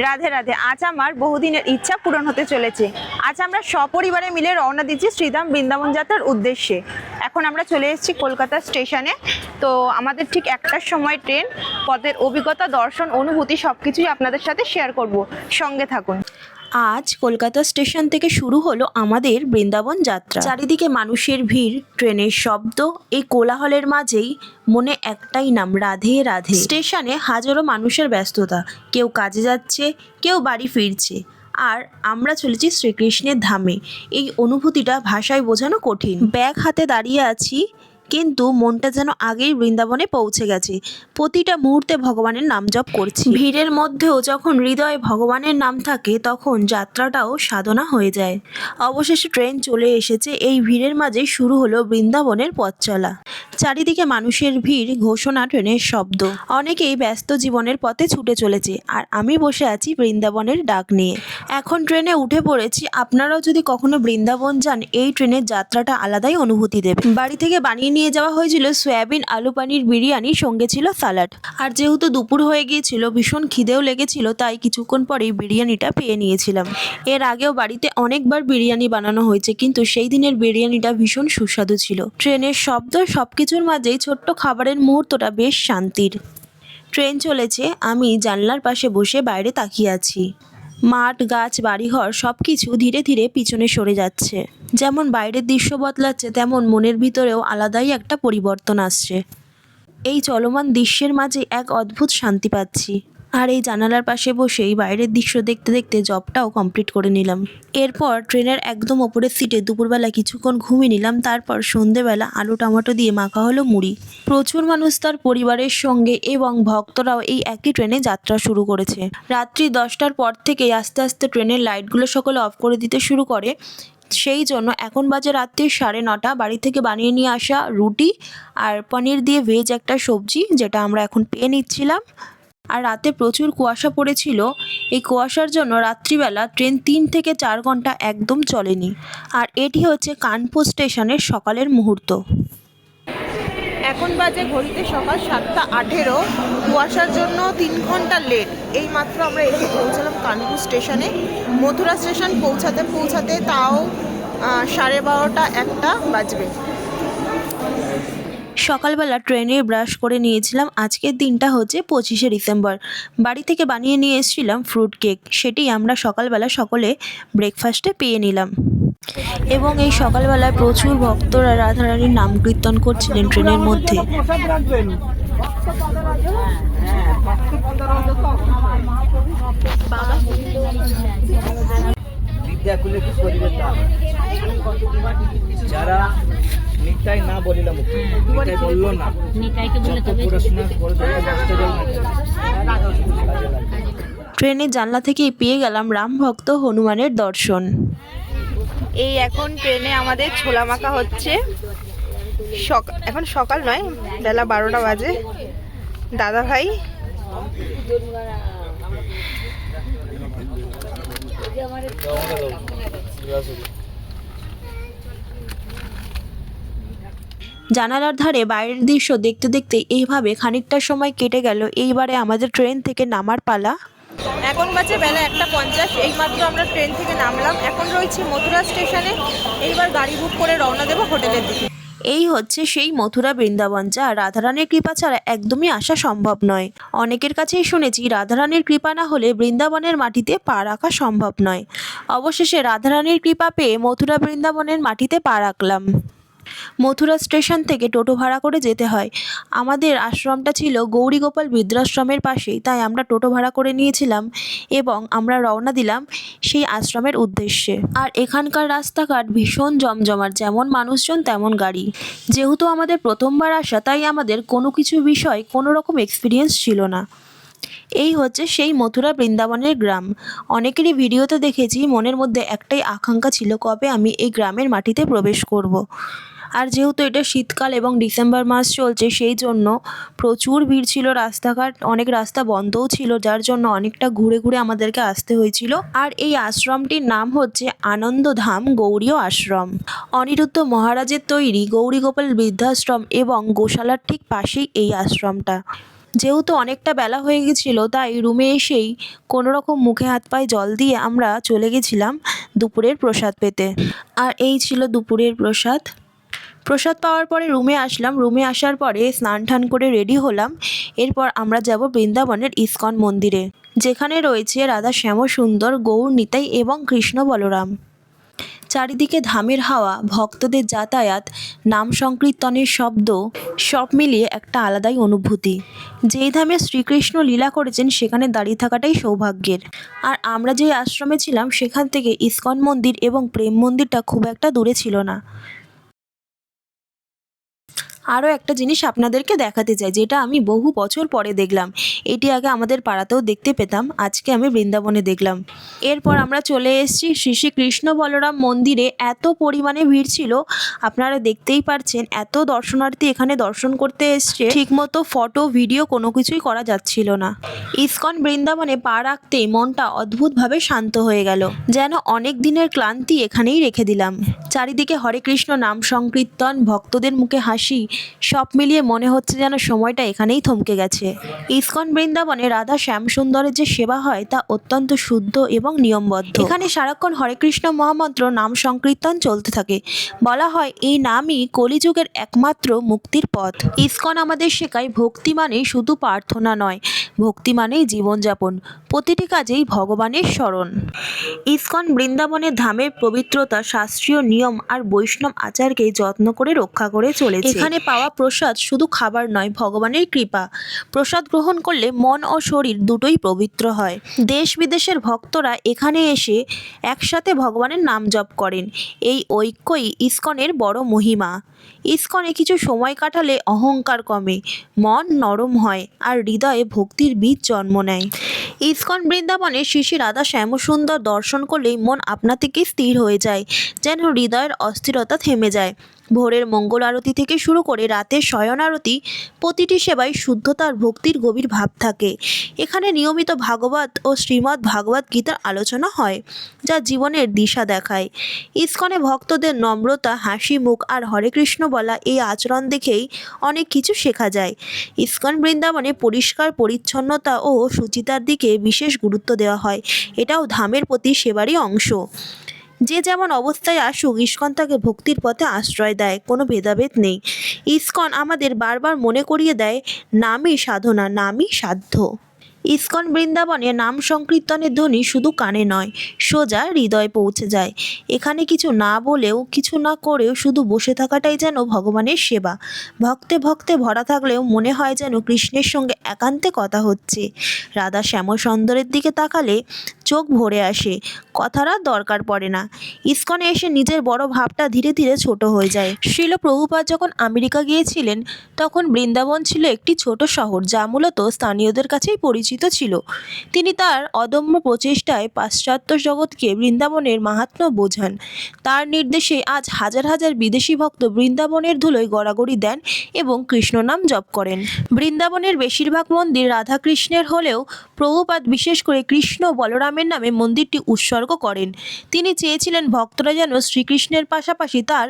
রাধে রাধে। আজ আমার বহুদিনের ইচ্ছা পূরণ হতে চলেছে। আজ আমরা সপরিবারে মিলে রওনা দিচ্ছি শ্রীধাম বৃন্দাবন যাত্রার উদ্দেশ্যে। এখন আমরা চলে এসেছি কলকাতা স্টেশনে। তো আমাদের ঠিক 1টার সময় ট্রেন। পথের অভিজ্ঞতা, দর্শন, অনুভূতি সবকিছুই আপনাদের সাথে শেয়ার করব। সঙ্গে থাকুন। আজ কলকাতা স্টেশন থেকে শুরু হলো আমাদের বৃন্দাবন যাত্রা। চারিদিকে মানুষের ভিড়, ট্রেনের শব্দ, এই কোলাহলের মাঝেই মনে একটাই নাম, রাধে রাধে। স্টেশনে হাজারো মানুষের ব্যস্ততা, কেউ কাজে যাচ্ছে, কেউ বাড়ি ফিরছে, আর আমরা চলেছি শ্রীকৃষ্ণের ধামে। এই অনুভূতিটা ভাষায় বোঝানো কঠিন। ব্যাগ হাতে দাঁড়িয়ে আছি, কিন্তু মনটা যেন আগেই বৃন্দাবনে পৌঁছে গেছে। প্রতিটা মুহূর্তে ভগবানের নাম জপ করছি। ভিড়ের মধ্যেও যখন হৃদয়ে ভগবানের নাম থাকে, তখন যাত্রাটাও সাধনা হয়ে যায়। অবশেষে ট্রেন চলে এসেছে। এই ভিড়ের মাঝে শুরু হলো বৃন্দাবনের পথ চলা। চারিদিকে মানুষের ভিড়, ঘোষণা, ট্রেনের শব্দ। অনেকেই ব্যস্ত জীবনের পথে ছুটে চলেছে, আর আমি বসে আছি বৃন্দাবনের ডাক নিয়ে। এখন ট্রেনে উঠে পড়েছি। আপনারাও যদি কখনো বৃন্দাবন যান, এই ট্রেনের যাত্রাটা আলাদাই অনুভূতি দেবে। বাড়ি থেকে বানিয়ে নিয়ে যাওয়া হয়েছিল সয়াবিন আলু পানির বিরিয়ানি, সঙ্গে ছিল স্যালাড। আর যেহেতু দুপুর হয়ে গিয়েছিল, ভীষণ খিদেও লেগেছিল, তাই কিছুক্ষণ পরেই বিরিয়ানিটা পেয়ে নিয়েছিলাম। এর আগেও বাড়িতে অনেকবার বিরিয়ানি বানানো হয়েছে, কিন্তু সেই দিনের বিরিয়ানিটা ভীষণ সুস্বাদু ছিল। ট্রেনের শব্দ, সবকিছুর মাঝেই ছোট্ট খাবারের মুহূর্তটা বেশ শান্তির। ট্রেন চলেছে, আমি জানলার পাশে বসে বাইরে তাকিয়ে আছি। মাঠ, গাছ, বাড়িঘর সবকিছু ধীরে ধীরে পিছনে সরে যাচ্ছে। যেমন বাইরের দৃশ্য বদলাচ্ছে, তেমন মনের ভিতরেও আলাদাই একটা পরিবর্তন আসছে। এই চলমান দৃশ্যের মাঝে এক অদ্ভুত শান্তি পাচ্ছি। আর এই জানালার পাশে বসেই বাইরের দৃশ্য দেখতে দেখতে জবটাও কমপ্লিট করে নিলাম। এরপর ট্রেনের একদম ওপরের সিটে দুপুরবেলা কিছুক্ষণ ঘুমিয়ে নিলাম। তারপর সন্ধেবেলা আলু টমেটো দিয়ে মাখা হলো মুড়ি। প্রচুর মানুষ তার পরিবারের সঙ্গে এবং ভক্তরাও এই একই ট্রেনে যাত্রা শুরু করেছে। রাত্রি 10টার পর থেকে আস্তে আস্তে ট্রেনের লাইটগুলো সকলে অফ করে দিতে শুরু করে। সেই জন্য এখন বাজে রাত্রি 9:30। বাড়ি থেকে বানিয়ে নিয়ে আসা রুটি আর পনির দিয়ে ভেজ একটা সবজি, যেটা আমরা এখন পেয়ে নিচ্ছিলাম। আর রাতে প্রচুর কুয়াশা পড়েছিল। এই কুয়াশার জন্য রাত্রিবেলা ট্রেন 3 থেকে 4 ঘন্টা একদম চলেনি। আর এটি হচ্ছে কানপুর স্টেশনের সকালের মুহূর্ত। এখন বাজে ঘড়িতে সকাল 7:18। কুয়াশার জন্য 3 ঘন্টা লেট। এই মাত্র আমরা এসে পৌঁছালাম কানপুর স্টেশনে। মথুরা স্টেশন পৌঁছাতে পৌঁছাতে তাও 12:30 1টা বাজবে। সকালবেলা ট্রেনে ব্রাশ করে নিয়েছিলাম। আজকের দিনটা হচ্ছে 25শে ডিসেম্বর। বাড়ি থেকে বানিয়ে নিয়ে এসেছিলাম ফ্রুট কেক। সেটি আমরা সকালবেলা সকলে ব্রেকফাস্টে পেয়ে নিলাম। এবং এই সকালবেলায় প্রচুর ভক্তরা রাধারানীর নাম কীর্তন করছিলেন ট্রেনের মধ্যে। যারা নিতাই না বলিলাম, নিতাই বললো না, যত পড়াশোনা করে ট্রেনের জানলা থেকেই পেয়ে গেলাম রাম ভক্ত হনুমানের দর্শন। এই এখন ট্রেনে আমাদের ছোলা মাখা হচ্ছে। এখন সকাল নয়, বেলা 12টা বাজে। দাদা ভাই জানালার ধারে বাইরের দৃশ্য দেখতে দেখতে এইভাবে খানিকটা সময় কেটে গেল। এইবারে আমাদের ট্রেন থেকে নামার পালা। এখন বাজে বেলা 1:50। এইমাত্র আমরা ট্রেন থেকে নামলাম। এখন রয়েছি মথুরা স্টেশনে। এইবার গাড়ি বুক করে রওনা দেবো হোটেলের দিকে। এই হচ্ছে সেই মথুরা বৃন্দাবন, যা রাধারানীর কৃপা ছাড়া একদমই আসা সম্ভব নয়। অনেকের কাছেই শুনেছি রাধারানীর কৃপা না হলে বৃন্দাবনের মাটিতে পা রাখা সম্ভব নয়। অবশেষে রাধারানীর কৃপা পেয়ে মথুরা বৃন্দাবনের মাটিতে পা রাখলাম। মথুরা স্টেশন থেকে টোটো ভাড়া করে যেতে হয়। আমাদের আশ্রমটা ছিল গৌরীগোপাল বৃদ্ধাশ্রমের পাশেই, তাই আমরা টোটো ভাড়া করে নিয়েছিলাম এবং আমরা রওনা দিলাম সেই আশ্রমের উদ্দেশ্যে। আর এখানকার রাস্তাঘাট ভীষণ জমজমাট, যেমন মানুষজন তেমন গাড়ি। যেহেতু আমাদের প্রথমবার আসা, তাই আমাদের কোনো কিছু বিষয় কোনো রকম এক্সপিরিয়েন্স ছিল না। এই হচ্ছে সেই মথুরা বৃন্দাবনের গ্রাম। অনেকেরই ভিডিওতে দেখেছি, মনের মধ্যে একটাই আকাঙ্ক্ষা ছিল, কবে আমি এই গ্রামের মাটিতে প্রবেশ করব। আর যেহেতু এটা শীতকাল এবং ডিসেম্বর মাস চলছে, সেই জন্য প্রচুর ভিড় ছিল। রাস্তাঘাট, অনেক রাস্তা বন্ধও ছিল, যার জন্য অনেকটা ঘুরে ঘুরে আমাদেরকে আসতে হয়েছিল। আর এই আশ্রমটির নাম হচ্ছে আনন্দধাম গৌড়ীয় আশ্রম। অনিরুদ্ধ মহারাজের তৈরি গৌরীগোপাল বৃদ্ধাশ্রম এবং গোশালার ঠিক পাশেই এই আশ্রমটা। যেহেতু অনেকটা বেলা হয়ে গেছিলো তাই রুমে এসেই কোনো রকম মুখে হাত পায়ে জল দিয়ে আমরা চলে গেছিলাম দুপুরের প্রসাদ পেতে। আর এই ছিল দুপুরের প্রসাদ। প্রসাদ পাওয়ার পরে রুমে আসলাম। রুমে আসার পরে স্নান টান করে রেডি হলাম। এরপর আমরা যাব বৃন্দাবনের ইস্কন মন্দিরে, যেখানে রয়েছে রাধা শ্যাম সুন্দর, গৌর নিতাই এবং কৃষ্ণ বলরাম। চারিদিকে ধামের হাওয়া, ভক্তদের যাতায়াত, নাম সংকীর্তনের শব্দ, সব মিলিয়ে একটা আলাদাই অনুভূতি। যেই ধামে শ্রীকৃষ্ণ লীলা করেছেন সেখানে দাঁড়িয়ে থাকাটাই সৌভাগ্যের। আর আমরা যে আশ্রমে ছিলাম সেখান থেকে ইস্কন মন্দির এবং প্রেম মন্দিরটা খুব একটা দূরে ছিল না। আরও একটা জিনিস আপনাদেরকে দেখাতে চাই, যেটা আমি বহু বছর পরে দেখলাম। এটি আগে আমাদের পাড়াতেও দেখতে পেতাম, আজকে আমি বৃন্দাবনে দেখলাম। এরপর আমরা চলে এসেছি শ্রী শ্রী কৃষ্ণ বলরাম মন্দিরে। এত পরিমাণে ভিড় ছিল, আপনারা দেখতেই পারছেন। এত দর্শনার্থী এখানে দর্শন করতে এসছে, ঠিকমতো ফটো ভিডিও কোনো কিছুই করা যাচ্ছিল না। ইস্কন বৃন্দাবনে পা রাখতেই মনটা অদ্ভুতভাবে শান্ত হয়ে গেল, যেন অনেক দিনের ক্লান্তি এখানেই রেখে দিলাম। চারিদিকে হরে কৃষ্ণ নাম সংকীর্তন, ভক্তদের মুখে হাসি, সব মিলিয়ে মনে হচ্ছে যেন সময়টা এখানেই থমকে গেছে। ইস্কন বৃন্দাবনে রাধা শ্যাম সুন্দরের যে সেবা হয় তা অত্যন্ত শুদ্ধ এবং নিয়মবদ্ধ। এখানে সারাক্ষণ হরে কৃষ্ণ মহামন্ত্র নাম সংকীর্তন চলতে থাকে। বলা হয় এই নামই কলিযুগের একমাত্র মুক্তির পথ। ইস্কন আমাদের শেখায় ভক্তি মানেই শুধু প্রার্থনা নয়, ভক্তি মানেই জীবনযাপন, প্রতিটি কাজেই ভগবানের স্মরণ। ইস্কন বৃন্দাবনের ধামের পবিত্রতা, শাস্ত্রীয় নিয়ম আর বৈষ্ণব আচারকে যত্ন করে রক্ষা করে চলেছে। এখানে পাওয়া প্রসাদ শুধু খাবার নয়, ভগবানের কৃপা। প্রসাদ গ্রহণ করলে মন ও শরীর দুটোই পবিত্র হয়। দেশ বিদেশের ভক্তরা এখানে এসে একসাথে ভগবানের নাম জপ করেন। এই ঐক্যই ইস্কনের বড় মহিমা। ইস্কনে কিছু সময় কাটালে অহংকার কমে, মন নরম হয় আর হৃদয়ে ভক্তির বীজ জন্ম নেয়। ইস্কন বৃন্দাবনে শ্রী শ্রী রাধা শ্যামসুন্দর দর্শন করলেই মন আপনা থেকেই স্থির হয়ে যায়, যেন হৃদয়ের অস্থিরতা থেমে যায়। ভোরের মঙ্গল আরতি থেকে শুরু করে রাতের শয়ন আরতি, প্রতিটি সেবায় শুদ্ধতার ভক্তির গভীর ভাব থাকে। এখানে নিয়মিত ভাগবত ও শ্রীমদ্ ভাগবত গীতার আলোচনা হয়, যা জীবনের দিশা দেখায়। ইস্কনে ভক্তদের নম্রতা, হাসি মুখ আর হরে কৃষ্ণ বলা এই আচরণ দেখেই অনেক কিছু শেখা যায়। ইস্কন বৃন্দাবনে পরিষ্কার পরিচ্ছন্নতা ও শুচিতার দিকে বিশেষ গুরুত্ব দেওয়া হয়। এটাও ধামের প্রতি সেবারই অংশ। যে যেমন অবস্থায় আসুক, ইস্কন তাকে ভক্তির পথে আশ্রয় দেয়, কোনো ভেদাভেদ নেই। ইস্কন আমাদের বারবার মনে করিয়ে দেয় নামই সাধনা, নামই সাধ্য। ইস্কন বৃন্দাবনে নাম সংকীর্তনের ধ্বনি শুধু কানে নয়, সোজা হৃদয়ে পৌঁছে যায়। এখানে কিছু না বলেও, কিছু না করেও শুধু বসে থাকাটাই যেন ভগবানের সেবা। ভক্তে ভক্তে ভরা থাকলেও মনে হয় যেন কৃষ্ণের সঙ্গে একান্তে কথা হচ্ছে। রাধা শ্যাম সুন্দরের দিকে তাকালে চোখ ভরে আসে, কথার আর দরকার পড়ে না। ইস্কনে এসে নিজের বড় ভাবটা ধীরে ধীরে ছোট হয়ে যায়। শ্রীল প্রভুপাদ যখন আমেরিকা গিয়েছিলেন তখন বৃন্দাবন ছিল একটি ছোট শহর, যা মূলত স্থানীয়দের কাছেই পরিচিত ছিল। তিনি তার অদম্য প্রচেষ্টায় পাশ্চাত্য জগৎকে বৃন্দাবনের মাহাত্ম্য বোঝান। তার নির্দেশে আজ হাজার হাজার বিদেশি ভক্ত বৃন্দাবনের ধুলোয় গড়াগড়ি দেন এবং কৃষ্ণ নাম জপ করেন। বৃন্দাবনের বেশিরভাগ মন্দির রাধাকৃষ্ণের হলেও প্রভুপাদ বিশেষ করে কৃষ্ণ বলরামের নামে মন্দিরটি উৎসর্গ করেন। তিনি চেয়েছিলেন ভক্তরা যেন শ্রীকৃষ্ণের পাশাপাশি তার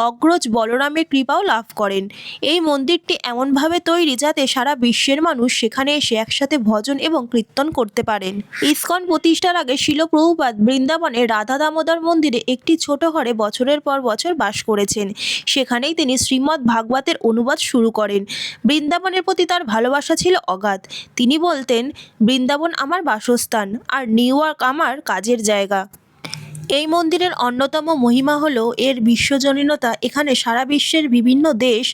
অগ্রজ বলরামের কৃপাও লাভ করেন। এই মন্দিরটি এমনভাবে তৈরি যাতে সারা বিশ্বের মানুষ সেখানে এসে একসাথে ভজন এবং কীর্তন করতে পারেন। ইস্কন প্রতিষ্ঠার আগে শিল প্রভুপাদ বৃন্দাবনের রাধা দামোদর মন্দিরে একটি ছোট ঘরে বছরের পর বছর বাস করেছেন। সেখানেই তিনি শ্রীমদ্ ভাগবতের অনুবাদ শুরু করেন। বৃন্দাবনের প্রতি তার ভালোবাসা ছিল অগাধ। তিনি বলতেন, বৃন্দাবন আমার বাসস্থান আর নিউ ইয়র্ক আমার কাজের জায়গা। এই মন্দিরের অন্যতম মহিমা হলো এর বিশ্বজনীনতা। এখানে সারা বিশ্বের বিভিন্ন দেশ,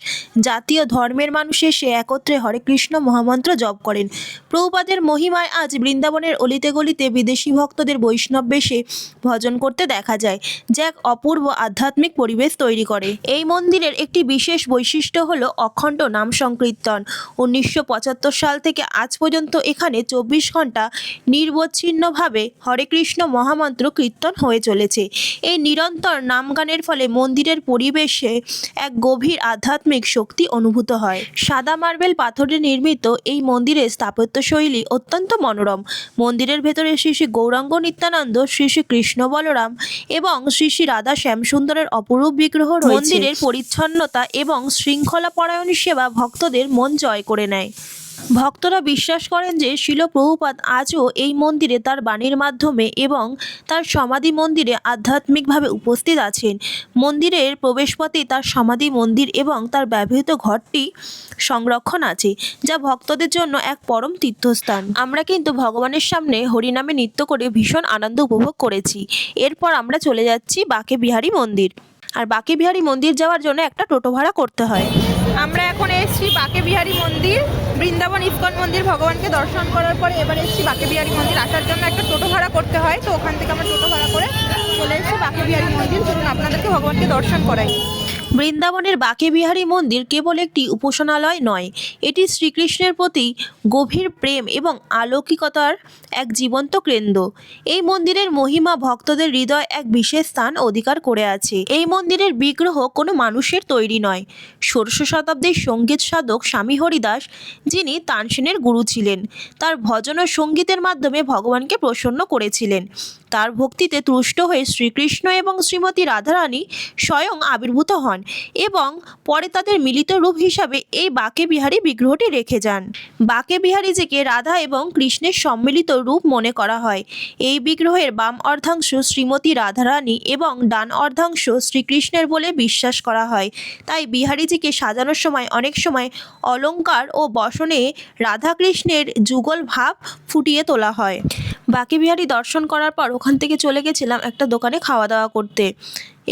জাতীয় ধর্মের মানুষ এসে একত্রে হরে কৃষ্ণ মহামন্ত্র জপ করেন। প্রভুপাদের মহিমায় আজ বৃন্দাবনের অলিতে গলিতে বিদেশি ভক্তদের বৈষ্ণব বেশে ভজন করতে দেখা যায়, যা এক অপূর্ব আধ্যাত্মিক পরিবেশ তৈরি করে। এই মন্দিরের একটি বিশেষ বৈশিষ্ট্য হলো অখণ্ড নাম সংকীর্তন। 1975 সাল থেকে আজ পর্যন্ত এখানে 24 ঘন্টা নিরবচ্ছিন্নভাবে হরে কৃষ্ণ মহামন্ত্র কীর্তন হয়ে চলেছে। এই নিরন্তর নামগানের ফলে মন্দিরের পরিবেশে এক গভীর আধ্যাত্মিক শক্তি অনুভূত হয়। সাদা মার্বেল পাথরে নির্মিত এই মন্দিরের স্থাপত্যশৈলী অত্যন্ত মনোরম। মন্দিরের ভেতরে শ্রী শ্রী গৌরাঙ্গ নিত্যানন্দ, শ্রী শ্রী কৃষ্ণ বলরাম এবং শ্রী শ্রী রাধা শ্যামসুন্দরের অপরূপ বিগ্রহ রয়েছে। মন্দিরের পরিচ্ছন্নতা এবং শৃঙ্খলা পরায়ণ সেবা ভক্তদের মন জয় করে নেয়। ভক্তরা বিশ্বাস করেন যে শিল প্রভুপাদ আজও এই মন্দিরে তার বাণীর মাধ্যমে এবং তার সমাধি মন্দিরে আধ্যাত্মিকভাবে উপস্থিত আছেন। মন্দিরের প্রবেশপথে তার সমাধি মন্দির এবং তার ব্যবহৃত ঘরটি সংরক্ষণ আছে, যা ভক্তদের জন্য এক পরম তীর্থস্থান। আমরা কিন্তু ভগবানের সামনে হরিনামে নৃত্য করে ভীষণ আনন্দ উপভোগ করেছি। এরপর আমরা চলে যাচ্ছি বাঁকে বিহারী মন্দির। আর বাঁকে বিহারী মন্দির যাওয়ার জন্য একটা টোটো ভাড়া করতে হয়। আমরা এখন এসেছি বাঁকে বিহারী মন্দির, বৃন্দাবন ইস্কন মন্দির ভগবানকে দর্শন করার পরে এবার এসেছি বাঁকে বিহারী মন্দির। আসার জন্য একটা টোটো ভাড়া করতে হয়, তো ওখান থেকে আমরা টোটো ভাড়া করে চলে এসেছি বাঁকে বিহারী মন্দির। চলুন আপনাদেরকে ভগবানকে দর্শন করাই। বৃন্দাবনের বাঁকে বিহারী মন্দির কেবল একটি উপাসনালয় নয়, এটি শ্রীকৃষ্ণের প্রতি গভীর প্রেম এবং আলৌকিকতার এক জীবন্ত কেন্দ্র। এই মন্দিরের মহিমা ভক্তদের হৃদয় এক বিশেষ স্থান অধিকার করে আছে। এই মন্দিরের বিগ্রহ কোনো মানুষের তৈরি নয়। ষোড়শ শতাব্দীর সঙ্গীত সাধক স্বামী হরিদাস, যিনি তানসেনের গুরু ছিলেন, তার ভজন ও সঙ্গীতের মাধ্যমে ভগবানকে প্রসন্ন করেছিলেন। তার ভক্তিতে তুষ্ট হয়ে শ্রীকৃষ্ণ এবং শ্রীমতী রাধারানী স্বয়ং আবির্ভূত হন এবং পরে তাদের মিলিত রূপ হিসাবে এই বাঁকে বিহারী বিগ্রহটি রেখে যান। বাঁকে বিহারীজিকে রাধা এবং কৃষ্ণের সম্মিলিত রূপ মনে করা হয়। এই বিগ্রহের বাম অর্ধাংশ শ্রীমতী রাধারানী এবং ডান অর্ধাংশ শ্রীকৃষ্ণের বলে বিশ্বাস করা হয়। তাই বিহারীজিকে সাজানোর সময় অনেক সময় অলঙ্কার ও বসনে রাধাকৃষ্ণের যুগল ভাব ফুটিয়ে তোলা হয়। বাঁকে বিহারী দর্শন করার পর ওখান থেকে চলে গেছিলাম একটা দোকানে খাওয়া দাওয়া করতে।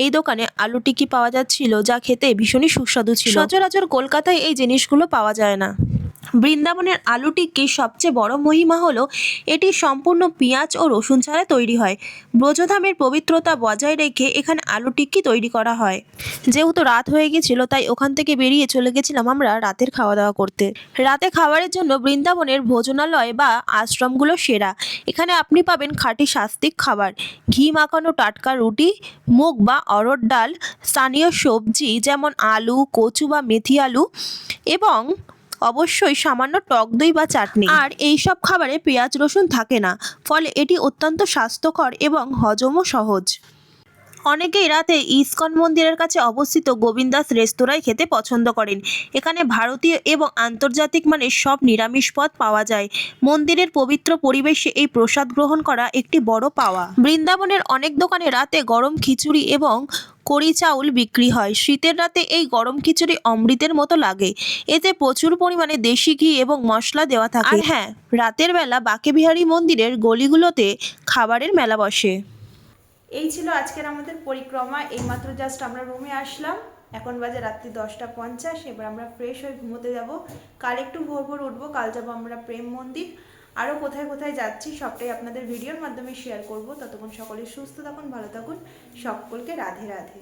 এই দোকানে আলু টিকি পাওয়া যাচ্ছিল, যা খেতে ভীষণই সুস্বাদু ছিল। সচরাচর কলকাতায় এই জিনিসগুলো পাওয়া যায় না। বৃন্দাবনের আলু টিক্কির সবচেয়ে বড় মহিমা হলো এটি সম্পূর্ণ পেঁয়াজ ও রসুন ছাড়া তৈরি হয়। ব্রজধামের পবিত্রতা বজায় রেখে এখানে আলু টিক্কি তৈরি করা হয়। যেহেতু রাত হয়ে গেছিল, তাই ওখান থেকে বেরিয়ে চলে গেছিলাম আমরা রাতের খাওয়া দাওয়া করতে। রাতে খাবারের জন্য বৃন্দাবনের ভোজনালয় বা আশ্রমগুলো সেরা। এখানে আপনি পাবেন খাঁটি সাত্ত্বিক খাবার, ঘি মাখানো টাটকা রুটি, মুগ বা অরহর ডাল, স্থানীয় সবজি যেমন আলু, কচু বা মেথি আলু এবং অবশ্যই সামান্য টক দই বা চাটনি। আর এই সব খাবারে পেঁয়াজ রসুন থাকে না, ফলে এটি অত্যন্ত স্বাস্থ্যকর এবং হজমও সহজ। অনেকেই রাতে ইস্কন মন্দিরের কাছে অবস্থিত গোবিন্দাস রেস্তোরাঁয় খেতে পছন্দ করেন। এখানে ভারতীয় এবং আন্তর্জাতিক মানের সব নিরামিষ পদ পাওয়া যায়। মন্দিরের পবিত্র পরিবেশে এই প্রসাদ গ্রহণ করা একটি বড় পাওয়া। বৃন্দাবনের অনেক দোকানে রাতে গরম খিচুড়ি এবং কড়ি চাউল বিক্রি হয়। শীতের রাতে এই গরম খিচুড়ি অমৃতের মতো লাগে। এতে প্রচুর পরিমাণে দেশি ঘি এবং মশলা দেওয়া থাকে। আর হ্যাঁ, রাতের বেলা বাঁকে বিহারী মন্দিরের গলিগুলোতে খাবারের মেলা বসে। এই ছিল আজকের আমাদের পরিক্রমা। এইমাত্র জাস্ট আমরা রুমে আসলাম, এখন বাজে রাত্রি 10:50। এবার আমরা ফ্রেশ হয়ে ঘুমোতে যাব। কাল একটু ভোর ভোর উঠবো, কাল যাব আমরা প্রেম মন্দির। আরও কোথায় কোথায় যাচ্ছি সবটাই আপনাদের ভিডিওর মাধ্যমে শেয়ার করব। ততক্ষণ সকলে সুস্থ থাকুন, ভালো থাকুন, সকলকে রাধে রাধে।